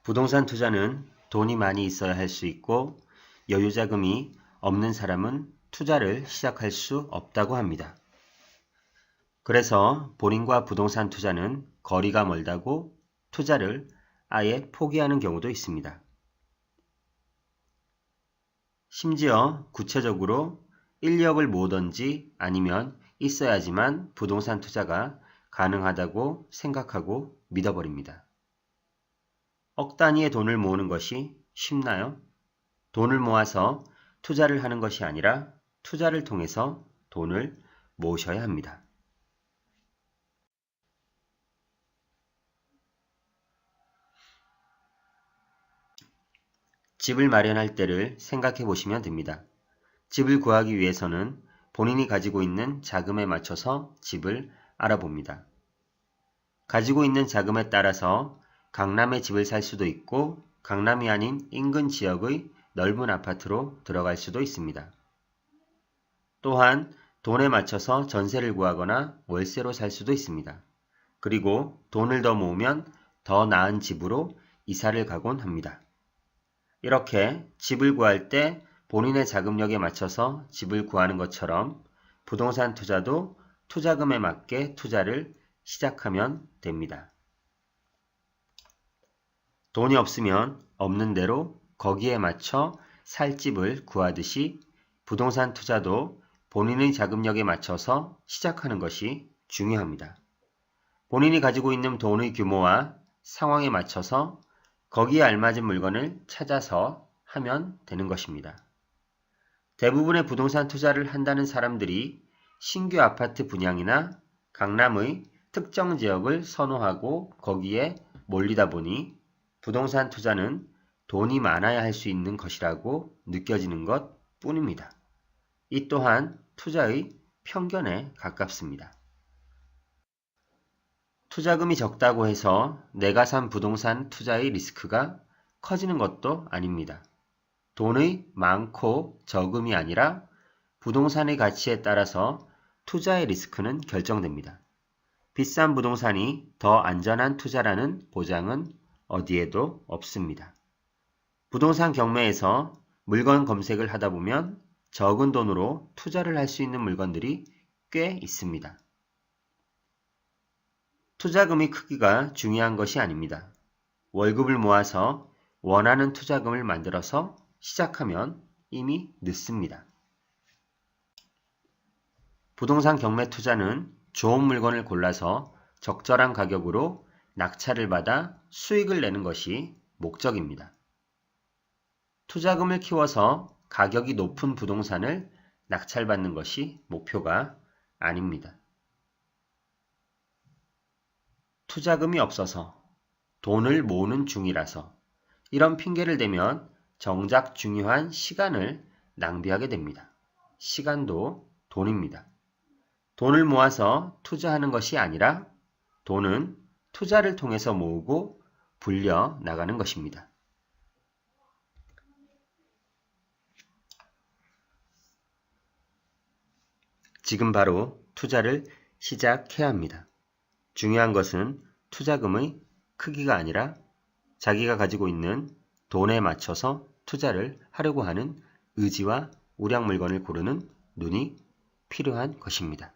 부동산 투자는 돈이 많이 있어야 할 수 있고 여유 자금이 없는 사람은 투자를 시작할 수 없다고 합니다. 그래서 본인과 부동산 투자는 거리가 멀다고 투자를 아예 포기하는 경우도 있습니다. 심지어 구체적으로 1억을 모으던지 아니면 있어야지만 부동산 투자가 가능하다고 생각하고 믿어버립니다. 억 단위의 돈을 모으는 것이 쉽나요? 돈을 모아서 투자를 하는 것이 아니라 투자를 통해서 돈을 모으셔야 합니다. 집을 마련할 때를 생각해 보시면 됩니다. 집을 구하기 위해서는 본인이 가지고 있는 자금에 맞춰서 집을 알아봅니다. 가지고 있는 자금에 따라서 강남에 집을 살 수도 있고 강남이 아닌 인근 지역의 넓은 아파트로 들어갈 수도 있습니다. 또한 돈에 맞춰서 전세를 구하거나 월세로 살 수도 있습니다. 그리고 돈을 더 모으면 더 나은 집으로 이사를 가곤 합니다. 이렇게 집을 구할 때 본인의 자금력에 맞춰서 집을 구하는 것처럼 부동산 투자도 투자금에 맞게 투자를 시작하면 됩니다. 돈이 없으면 없는 대로 거기에 맞춰 살 집을 구하듯이 부동산 투자도 본인의 자금력에 맞춰서 시작하는 것이 중요합니다. 본인이 가지고 있는 돈의 규모와 상황에 맞춰서 거기에 알맞은 물건을 찾아서 하면 되는 것입니다. 대부분의 부동산 투자를 한다는 사람들이 신규 아파트 분양이나 강남의 특정 지역을 선호하고 거기에 몰리다 보니 부동산 투자는 돈이 많아야 할 수 있는 것이라고 느껴지는 것 뿐입니다. 이 또한 투자의 편견에 가깝습니다. 투자금이 적다고 해서 내가 산 부동산 투자의 리스크가 커지는 것도 아닙니다. 돈의 많고 적음이 아니라 부동산의 가치에 따라서 투자의 리스크는 결정됩니다. 비싼 부동산이 더 안전한 투자라는 보장은 어디에도 없습니다. 부동산 경매에서 물건 검색을 하다 보면 적은 돈으로 투자를 할 수 있는 물건들이 꽤 있습니다. 투자금의 크기가 중요한 것이 아닙니다. 월급을 모아서 원하는 투자금을 만들어서 시작하면 이미 늦습니다. 부동산 경매 투자는 좋은 물건을 골라서 적절한 가격으로 낙찰을 받아 수익을 내는 것이 목적입니다. 투자금을 키워서 가격이 높은 부동산을 낙찰받는 것이 목표가 아닙니다. 투자금이 없어서 돈을 모으는 중이라서 이런 핑계를 대면 정작 중요한 시간을 낭비하게 됩니다. 시간도 돈입니다. 돈을 모아서 투자하는 것이 아니라 돈은 투자를 통해서 모으고 불려 나가는 것입니다. 지금 바로 투자를 시작해야 합니다. 중요한 것은 투자금의 크기가 아니라 자기가 가지고 있는 돈에 맞춰서 투자를 하려고 하는 의지와 우량 물건을 고르는 눈이 필요한 것입니다.